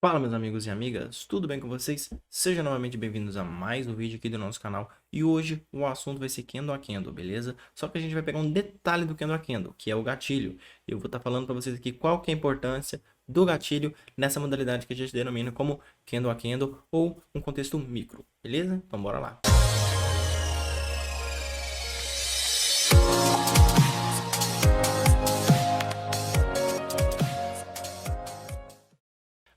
Fala, meus amigos e amigas, tudo bem com vocês? Sejam novamente bem-vindos a mais um vídeo aqui do nosso canal. E hoje o assunto vai ser Kendo a Kendo, beleza? Só que a gente vai pegar um detalhe do Kendo a Kendo, que é o gatilho. Eu vou estar falando para vocês aqui qual que é a importância do gatilho nessa modalidade que a gente denomina como Kendo a Kendo ou um contexto micro, beleza? Então bora lá.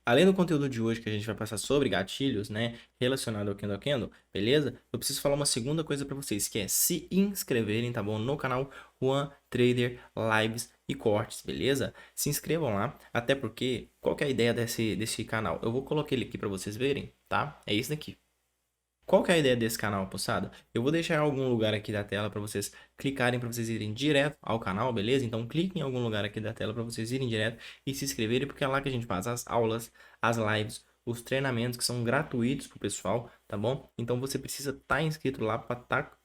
Além do conteúdo de hoje que a gente vai passar sobre gatilhos, né, relacionado ao Kendo a Kendo, beleza? Eu preciso falar uma segunda coisa para vocês, que é se inscreverem, tá bom? No canal One Trader Lives e Cortes, beleza? Se inscrevam lá, até porque, qual que é a ideia desse canal? Eu vou colocar ele aqui para vocês verem, tá? É isso daqui. Qual que é a ideia desse canal, poçada? Eu vou deixar em algum lugar aqui da tela para vocês clicarem, para vocês irem direto ao canal, beleza? Então cliquem em algum lugar aqui da tela para vocês irem direto e se inscreverem, porque é lá que a gente faz as aulas, as lives, os treinamentos que são gratuitos pro pessoal, tá bom? Então você precisa estar inscrito lá para estar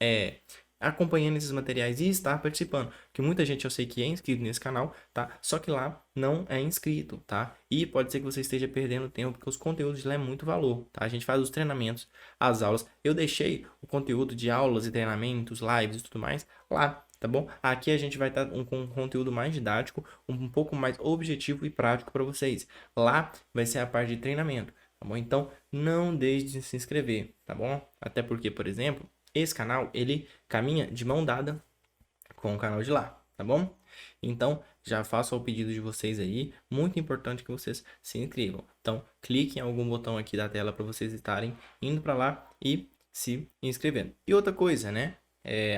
acompanhando esses materiais e estar participando. Que muita gente eu sei que é inscrito nesse canal, tá? Só que lá não é inscrito, tá? E pode ser que você esteja perdendo tempo, porque os conteúdos de lá é muito valor, tá? A gente faz os treinamentos, as aulas. Eu deixei o conteúdo de aulas e treinamentos, lives e tudo mais lá, tá bom? Aqui a gente vai estar com um conteúdo mais didático, um pouco mais objetivo e prático para vocês. Lá vai ser a parte de treinamento, tá bom? Então, não deixe de se inscrever, tá bom? Até porque, por exemplo, esse canal, ele caminha de mão dada com o canal de lá, tá bom? Então, já faço o pedido de vocês aí, muito importante que vocês se inscrevam. Então, clique em algum botão aqui da tela para vocês estarem indo para lá e se inscrevendo. E outra coisa, né?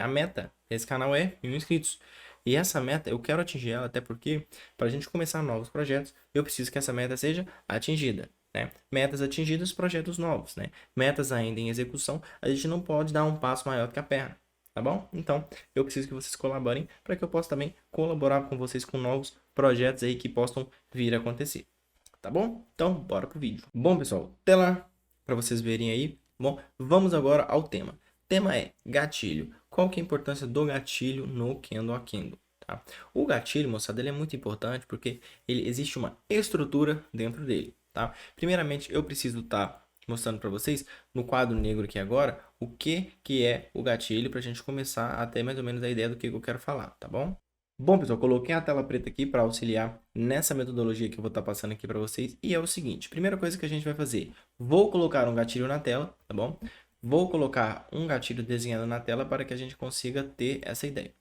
A meta desse canal é 1.000 inscritos. E essa meta, eu quero atingir ela, até porque, para a gente começar novos projetos, eu preciso que essa meta seja atingida. Né? Metas atingidas, projetos novos, né? Metas ainda em execução, a gente não pode dar um passo maior do que a perna, tá bom? Então, eu preciso que vocês colaborem para que eu possa também colaborar com vocês com novos projetos aí que possam vir a acontecer, tá bom? Então, bora pro vídeo. Bom, pessoal, tela para vocês verem aí. Bom, vamos agora ao tema. O tema é gatilho. Qual que é a importância do gatilho no Kendo a Kendo? Tá? O gatilho, moçada, ele é muito importante porque existe uma estrutura dentro dele. Tá? Primeiramente, eu preciso estar mostrando para vocês no quadro negro aqui agora o que é o gatilho para a gente começar a ter mais ou menos a ideia do que eu quero falar, tá bom? Bom, pessoal, coloquei a tela preta aqui para auxiliar nessa metodologia que eu vou estar passando aqui para vocês. E é o seguinte, primeira coisa que a gente vai fazer, vou colocar um gatilho na tela, tá bom? Vou colocar um gatilho desenhado na tela para que a gente consiga ter essa ideia.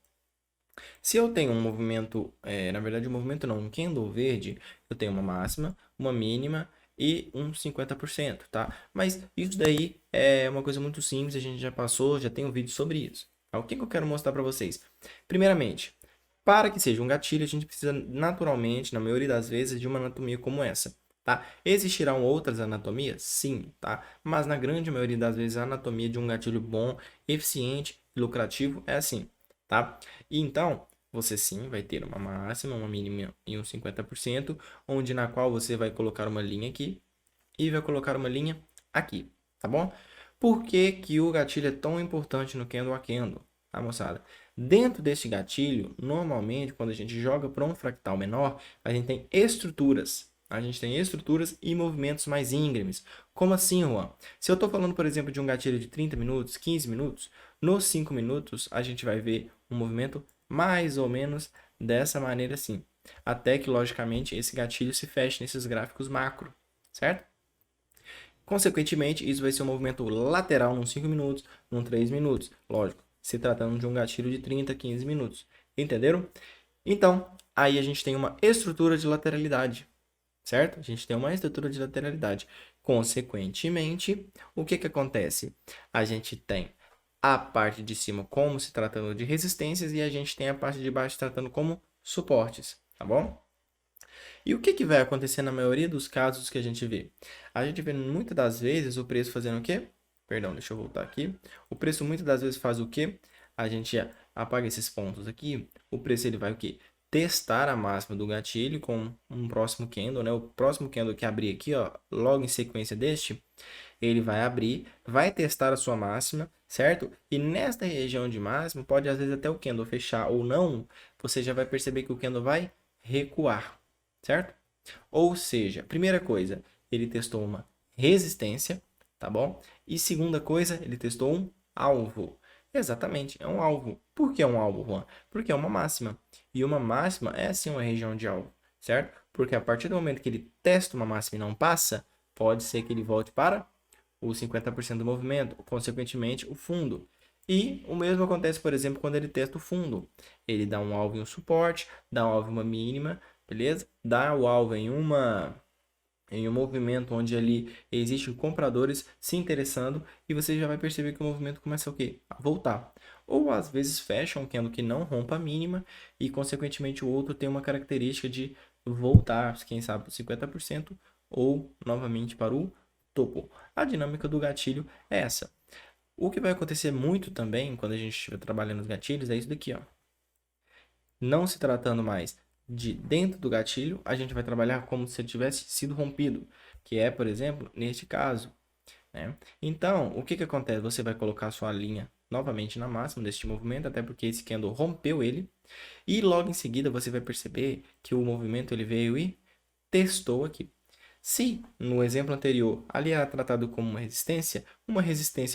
Se eu tenho um movimento, na verdade um movimento não, um candle verde, eu tenho uma máxima, uma mínima e um 50%, tá? Mas isso daí é uma coisa muito simples, a gente já passou, já tem um vídeo sobre isso. Tá? O que eu quero mostrar para vocês? Primeiramente, para que seja um gatilho, a gente precisa naturalmente, na maioria das vezes, de uma anatomia como essa. Tá? Existirão outras anatomias? Sim, tá? Mas na grande maioria das vezes a anatomia de um gatilho bom, eficiente e lucrativo é assim, tá? E então, você sim vai ter uma máxima, uma mínima e um 50%, onde na qual você vai colocar uma linha aqui e vai colocar uma linha aqui, tá bom? Por que que o gatilho é tão importante no Kendo a Kendo, tá, moçada? Dentro desse gatilho, normalmente, quando a gente joga para um fractal menor, a gente tem estruturas. A gente tem estruturas e movimentos mais íngremes. Como assim, Juan? Se eu estou falando, por exemplo, de um gatilho de 30 minutos, 15 minutos, nos 5 minutos a gente vai ver um movimento mais ou menos dessa maneira assim. Até que, logicamente, esse gatilho se feche nesses gráficos macro, certo? Consequentemente, isso vai ser um movimento lateral num 5 minutos, num 3 minutos. Lógico, se tratando de um gatilho de 30, 15 minutos. Entenderam? Então, aí a gente tem uma estrutura de lateralidade, certo? A gente tem uma estrutura de lateralidade. Consequentemente, o que acontece? A gente tem a parte de cima como se tratando de resistências e a gente tem a parte de baixo tratando como suportes, tá bom? E o que vai acontecer na maioria dos casos que a gente vê? A gente vê muitas das vezes o preço fazendo o quê? Perdão, deixa eu voltar aqui. O preço muitas das vezes faz o quê? A gente apaga esses pontos aqui. O preço ele vai o quê? Testar a máxima do gatilho com um próximo candle, né? O próximo candle que abrir aqui, ó, logo em sequência deste, ele vai abrir, vai testar a sua máxima, certo? E nesta região de máxima, pode às vezes até o candle fechar ou não, você já vai perceber que o candle vai recuar, certo? Ou seja, primeira coisa, ele testou uma resistência, tá bom? E segunda coisa, ele testou um alvo. Exatamente, é um alvo. Por que é um alvo, Juan? Porque é uma máxima. E uma máxima é sim uma região de alvo, certo? Porque a partir do momento que ele testa uma máxima e não passa, pode ser que ele volte para os 50% do movimento, consequentemente o fundo. E o mesmo acontece, por exemplo, quando ele testa o fundo. Ele dá um alvo em um suporte, dá um alvo em uma mínima, beleza? Dá o alvo em um movimento onde ali existem compradores se interessando e você já vai perceber que o movimento começa o quê? A voltar. Ou às vezes fecha um candle que não rompa a mínima e consequentemente o outro tem uma característica de voltar, quem sabe, para 50% ou novamente para o topo. A dinâmica do gatilho é essa. O que vai acontecer muito também quando a gente estiver trabalhando os gatilhos é isso daqui, ó. Não se tratando mais de dentro do gatilho, a gente vai trabalhar como se ele tivesse sido rompido, que é, por exemplo, neste caso, né? Então, o que que acontece? Você vai colocar a sua linha novamente na máxima deste movimento, até porque esse candle rompeu ele, e logo em seguida você vai perceber que o movimento ele veio e testou aqui. Se no exemplo anterior ali era tratado como uma resistência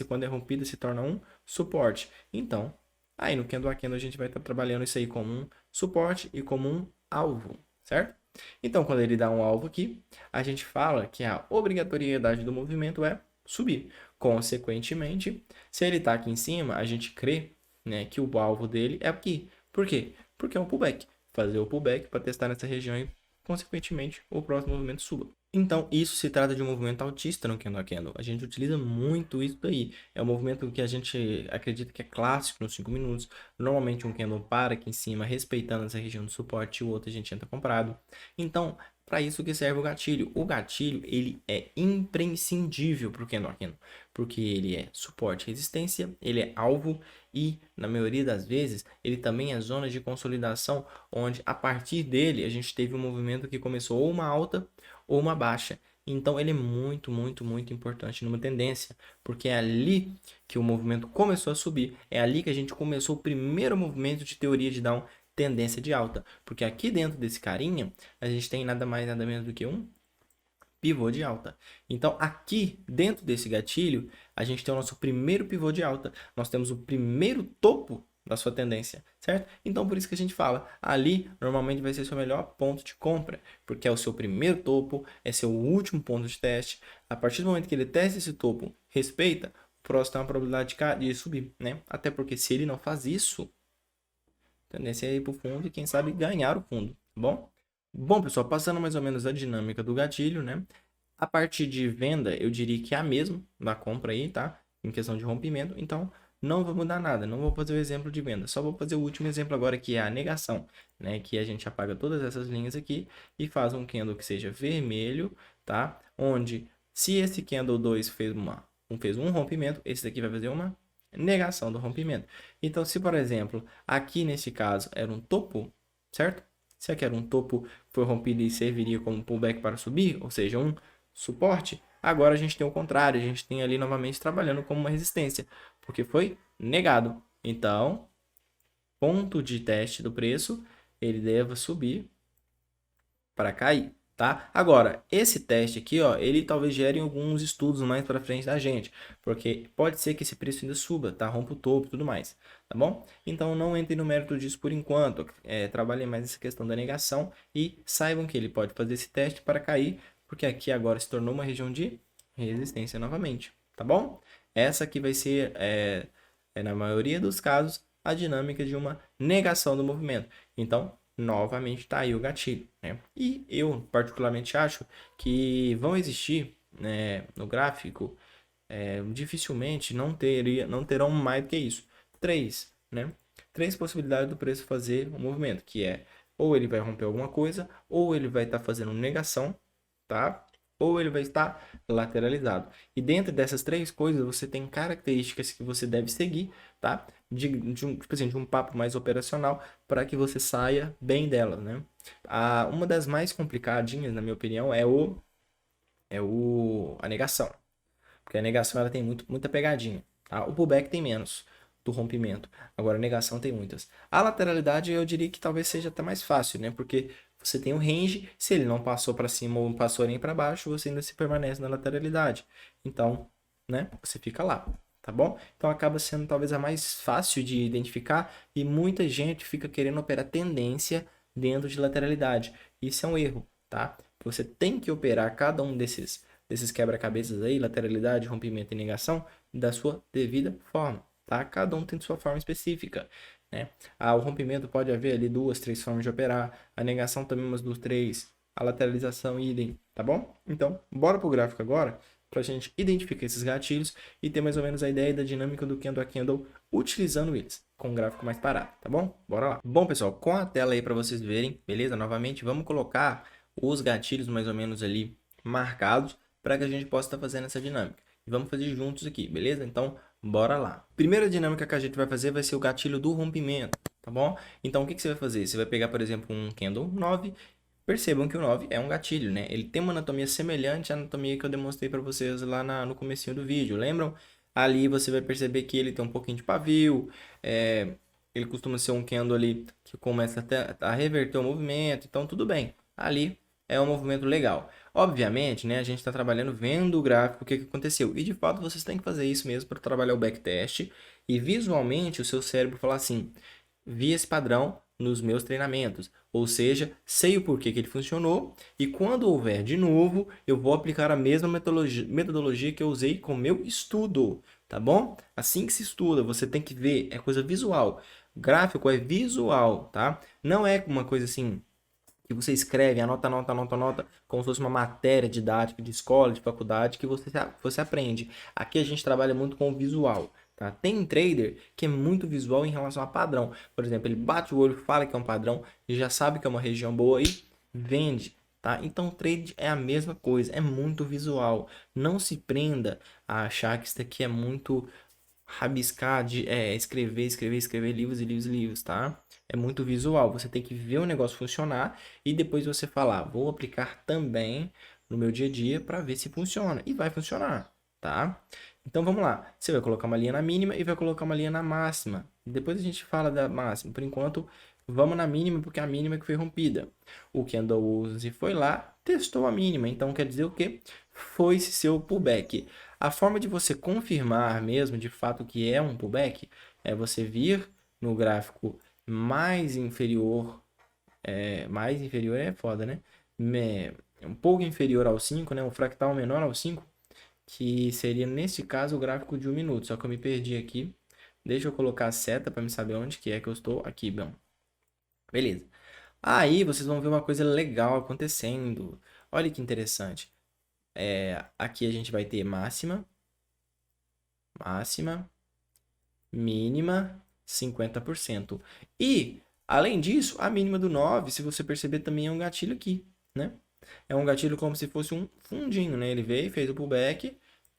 quando é rompida se torna um suporte. Então, aí no candle a candle a gente vai estar trabalhando isso aí como um suporte e como um alvo, certo? Então, quando ele dá um alvo aqui, a gente fala que a obrigatoriedade do movimento é subir. Consequentemente, se ele está aqui em cima, a gente crê, né, que o alvo dele é aqui. Por quê? Porque é um pullback. Fazer o pullback para testar nessa região e, consequentemente, o próximo movimento suba. Então, isso se trata de um movimento altista no candle a candle. A gente utiliza muito isso daí. É um movimento que a gente acredita que é clássico nos 5 minutos. Normalmente um candle para aqui em cima, respeitando essa região de suporte, e o outro a gente entra comprado. Então, para isso que serve o gatilho. O gatilho, ele é imprescindível para o candle a candle, porque ele é suporte e resistência, ele é alvo e, na maioria das vezes, ele também é zona de consolidação, onde a partir dele a gente teve um movimento que começou ou uma alta ou uma baixa. Então ele é muito, muito, muito importante numa tendência, porque é ali que o movimento começou a subir, é ali que a gente começou o primeiro movimento de teoria de Down, tendência de alta, porque aqui dentro desse carinha, a gente tem nada mais, nada menos do que um pivô de alta. Então aqui dentro desse gatilho, a gente tem o nosso primeiro pivô de alta, nós temos o primeiro topo da sua tendência, certo? Então por isso que a gente fala, ali normalmente vai ser seu melhor ponto de compra, porque é o seu primeiro topo, é seu último ponto de teste. A partir do momento que ele testa esse topo, respeita, o próximo tem uma probabilidade de subir, né? Até porque se ele não faz isso, a tendência é ir para o fundo e quem sabe ganhar o fundo, tá bom? Bom, pessoal, passando mais ou menos a dinâmica do gatilho, né? A parte de venda, eu diria que é a mesma da compra aí, tá? Em questão de rompimento, então não vou mudar nada, não vou fazer o exemplo de venda, só vou fazer o último exemplo agora que é a negação, né? Que a gente apaga todas essas linhas aqui e faz um candle que seja vermelho, tá? Onde se esse candle 2 fez um rompimento, esse daqui vai fazer uma negação do rompimento. Então, se por exemplo, aqui nesse caso era um topo, certo? Se aqui era um topo, foi rompido e serviria como pullback para subir, ou seja, um suporte, agora a gente tem o contrário, a gente tem ali novamente trabalhando como uma resistência, porque foi negado. Então, ponto de teste do preço, ele deve subir para cair, tá? Agora, esse teste aqui, ó, ele talvez gere alguns estudos mais para frente da gente, porque pode ser que esse preço ainda suba, tá? Rompa o topo e tudo mais, tá bom? Então, não entre no mérito disso por enquanto, trabalhem mais essa questão da negação e saibam que ele pode fazer esse teste para cair, porque aqui agora se tornou uma região de resistência novamente, tá bom? Essa aqui vai ser, na maioria dos casos, a dinâmica de uma negação do movimento. Então, novamente está aí o gatilho, né? E eu particularmente acho que vão existir, né, no gráfico, dificilmente não terão mais do que isso. Três, né? Três possibilidades do preço fazer um movimento, que é ou ele vai romper alguma coisa, ou ele vai estar fazendo negação, tá? Ou ele vai estar lateralizado. E dentro dessas três coisas, você tem características que você deve seguir, tá? Tipo assim, de um papo mais operacional para que você saia bem delas, né? Uma das mais complicadinhas, na minha opinião, a negação. Porque a negação ela tem muita pegadinha, tá? O pullback tem menos do rompimento. Agora a negação tem muitas. A lateralidade eu diria que talvez seja até mais fácil, né? Porque você tem o range, se ele não passou para cima ou não passou nem para baixo, você ainda se permanece na lateralidade. Então, né, você fica lá, tá bom? Então acaba sendo talvez a mais fácil de identificar e muita gente fica querendo operar tendência dentro de lateralidade. Isso é um erro, tá? Você tem que operar cada um desses quebra-cabeças aí, lateralidade, rompimento e negação, da sua devida forma, tá? Cada um tem sua forma específica, né? O rompimento pode haver ali 2, 3 formas de operar, a negação também umas 2, 3, a lateralização idem, tá bom? Então, bora pro gráfico agora, para a gente identificar esses gatilhos e ter mais ou menos a ideia da dinâmica do candle a candle utilizando eles, com um gráfico mais parado, tá bom? Bora lá. Bom, pessoal, com a tela aí para vocês verem, beleza? Novamente, vamos colocar os gatilhos mais ou menos ali marcados para que a gente possa estar fazendo essa dinâmica. E vamos fazer juntos aqui, beleza? Então, bora lá. Primeira dinâmica que a gente vai fazer vai ser o gatilho do rompimento, tá bom? Então, o que você vai fazer? Você vai pegar, por exemplo, um candle 9. Percebam que o 9 é um gatilho, né? Ele tem uma anatomia semelhante à anatomia que eu demonstrei para vocês lá no comecinho do vídeo, lembram? Ali você vai perceber que ele tem um pouquinho de pavio, ele costuma ser um candle ali que começa até a reverter o movimento, então tudo bem. Ali é um movimento legal. Obviamente, né, a gente está trabalhando vendo o gráfico, o que aconteceu. E de fato vocês têm que fazer isso mesmo para trabalhar o backtest e visualmente o seu cérebro falar assim, vi esse padrão nos meus treinamentos, ou seja, sei o porquê que ele funcionou e quando houver de novo, eu vou aplicar a mesma metodologia que eu usei com o meu estudo, tá bom? Assim que se estuda, você tem que ver, é coisa visual. Gráfico é visual, tá? Não é uma coisa assim que você escreve, anota, como se fosse uma matéria didática de escola, de faculdade, que você aprende. Aqui a gente trabalha muito com o visual, tá? Tem trader que é muito visual em relação a padrão. Por exemplo, ele bate o olho, fala que é um padrão, e já sabe que é uma região boa e vende, tá? Então, trade é a mesma coisa, é muito visual. Não se prenda a achar que isso daqui é muito rabiscar, escrever livros e livros e livros, tá? É muito visual. Você tem que ver o negócio funcionar e depois você falar, vou aplicar também no meu dia a dia para ver se funciona. E vai funcionar, tá? Então vamos lá. Você vai colocar uma linha na mínima e vai colocar uma linha na máxima. Depois a gente fala da máxima. Por enquanto, vamos na mínima porque é a mínima que foi rompida. O Candle 11 foi lá, testou a mínima. Então quer dizer o quê? Foi-se seu pullback. A forma de você confirmar mesmo, de fato, que é um pullback, é você vir no gráfico mais inferior é foda, né? Um pouco inferior ao 5, né? Um fractal menor ao 5, que seria, nesse caso, o gráfico de 1 minuto. Só que eu me perdi aqui. Deixa eu colocar a seta para me saber onde que é que eu estou. Aqui, bom. Beleza. Aí vocês vão ver uma coisa legal acontecendo. Olha que interessante. Aqui a gente vai ter máxima, mínima, 50%. E, além disso, a mínima do 9, se você perceber, também é um gatilho aqui, né? É um gatilho como se fosse um fundinho, né? Ele veio, fez o pullback,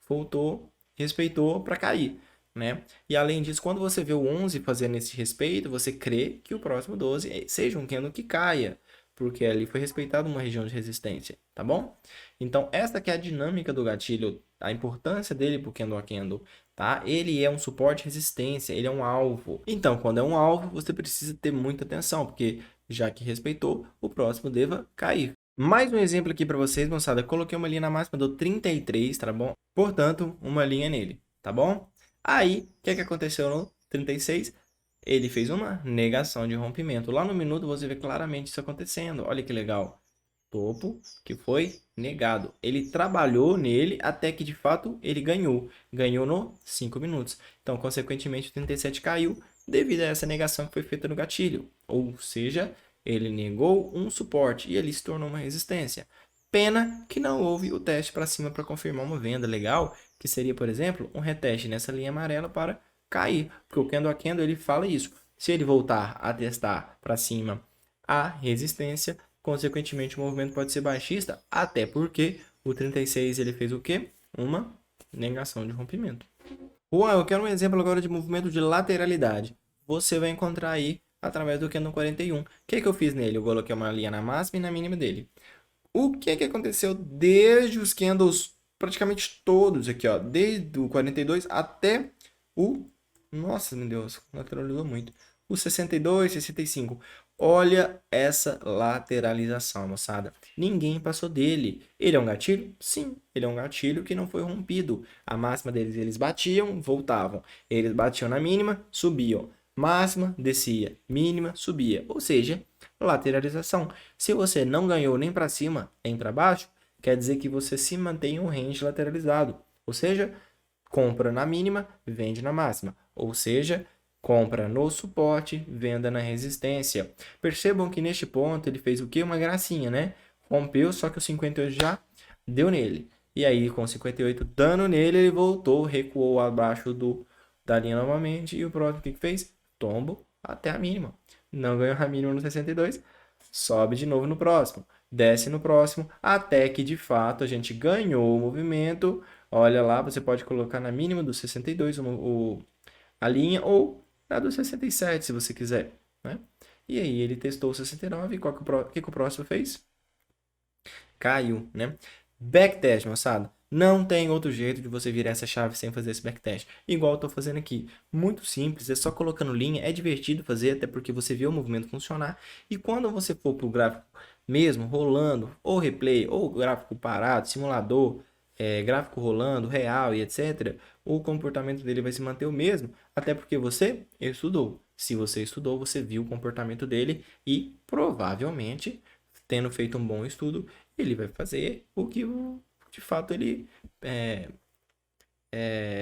voltou, respeitou para cair, né? E além disso, quando você vê o 11 fazendo esse respeito, você crê que o próximo 12 seja um candle que caia, porque ali foi respeitado uma região de resistência, tá bom? Então, essa que é a dinâmica do gatilho, a importância dele para o candle a candle, tá? Ele é um suporte resistência, ele é um alvo. Então, quando é um alvo, você precisa ter muita atenção, porque já que respeitou, o próximo deva cair. Mais um exemplo aqui para vocês, moçada. Eu coloquei uma linha na máxima do 33, tá bom? Portanto, uma linha nele, tá bom? Aí, o que aconteceu no 36? Ele fez uma negação de rompimento. Lá no minuto você vê claramente isso acontecendo. Olha que legal. Topo que foi negado. Ele trabalhou nele até que de fato ele ganhou. Ganhou no 5 minutos. Então, consequentemente, o 37 caiu devido a essa negação que foi feita no gatilho. Ou seja, ele negou um suporte e ele se tornou uma resistência. Pena que não houve o teste para cima para confirmar uma venda legal, que seria, por exemplo, um reteste nessa linha amarela para cair. Porque o candle a candle ele fala isso. Se ele voltar a testar para cima a resistência, consequentemente o movimento pode ser baixista, até porque o 36 ele fez o quê? Uma negação de rompimento. Juan, eu quero um exemplo agora de movimento de lateralidade. Você vai encontrar aí através do candle 41. O que eu fiz nele? Eu coloquei uma linha na máxima e na mínima dele. O que aconteceu desde os candles praticamente todos aqui, ó, desde o 42 até o... Nossa, meu Deus, lateralizou muito. O 62, 65. Olha essa lateralização, moçada. Ninguém passou dele. Ele é um gatilho? Sim, ele é um gatilho que não foi rompido. A máxima deles, eles batiam, voltavam. Eles batiam na mínima, subiam. Máxima, descia. Mínima, subia. Ou seja, lateralização. Se você não ganhou nem para cima, nem para baixo, quer dizer que você se mantém em um range lateralizado. Ou seja, compra na mínima, vende na máxima. Ou seja, compra no suporte, venda na resistência. Percebam que neste ponto ele fez o quê? Uma gracinha, né? Rompeu, só que o 58 já deu nele. E aí, com 58 dando nele, ele voltou, recuou abaixo da linha novamente. E o próximo, o que fez? Tombo até a mínima. Não ganhou a mínima no 62, sobe de novo no próximo. Desce no próximo, até que de fato a gente ganhou o movimento. Olha lá, você pode colocar na mínima do 62 a linha ou na do 67, se você quiser, né? E aí ele testou o 69 e o que o próximo fez? Caiu, né? Backtest, moçada. Não tem outro jeito de você virar essa chave sem fazer esse backtest. Igual eu tô fazendo aqui. Muito simples, é só colocando linha. É divertido fazer, até porque você vê o movimento funcionar. E quando você for pro gráfico mesmo, rolando, ou replay, ou gráfico parado, simulador, gráfico rolando, real e etc., o comportamento dele vai se manter o mesmo, até porque você estudou. Se você estudou, você viu o comportamento dele e provavelmente, tendo feito um bom estudo, ele vai fazer o que de fato ele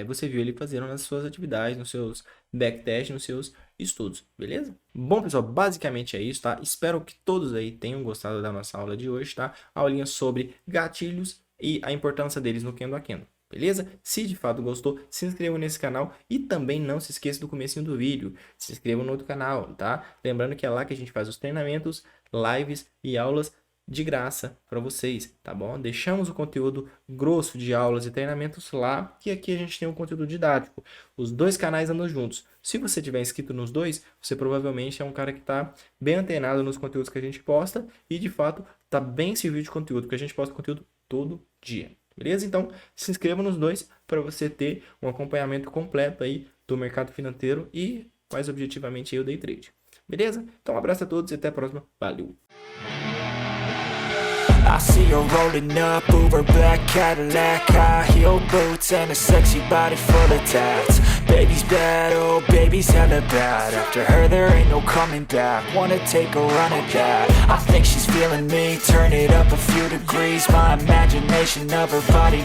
você viu ele fazendo nas suas atividades, nos seus backtests, nos seus estudos, beleza? Bom, pessoal, basicamente é isso, tá? Espero que todos aí tenham gostado da nossa aula de hoje, tá? Aulinha sobre gatilhos e a importância deles no Kendo a Kendo, beleza? Se de fato gostou, se inscreva nesse canal e também não se esqueça do comecinho do vídeo, se inscreva no outro canal, tá? Lembrando que é lá que a gente faz os treinamentos, lives e aulas de graça para vocês, tá bom? Deixamos o conteúdo grosso de aulas e treinamentos lá, e aqui a gente tem um conteúdo didático. Os dois canais andam juntos. Se você tiver inscrito nos dois, você provavelmente é um cara que está bem antenado nos conteúdos que a gente posta e, de fato, está bem servido de conteúdo, porque a gente posta conteúdo todo dia. Beleza? Então, se inscreva nos dois para você ter um acompanhamento completo aí do mercado financeiro e, mais objetivamente, aí, o day trade. Beleza? Então, um abraço a todos e até a próxima. Valeu! I see her rolling up, Uber black Cadillac, high heel boots and a sexy body full of tats. Baby's bad, oh baby's hella bad. After her there ain't no coming back. Wanna take a run at that. I think she's feeling me. Turn it up a few degrees. My imagination of her body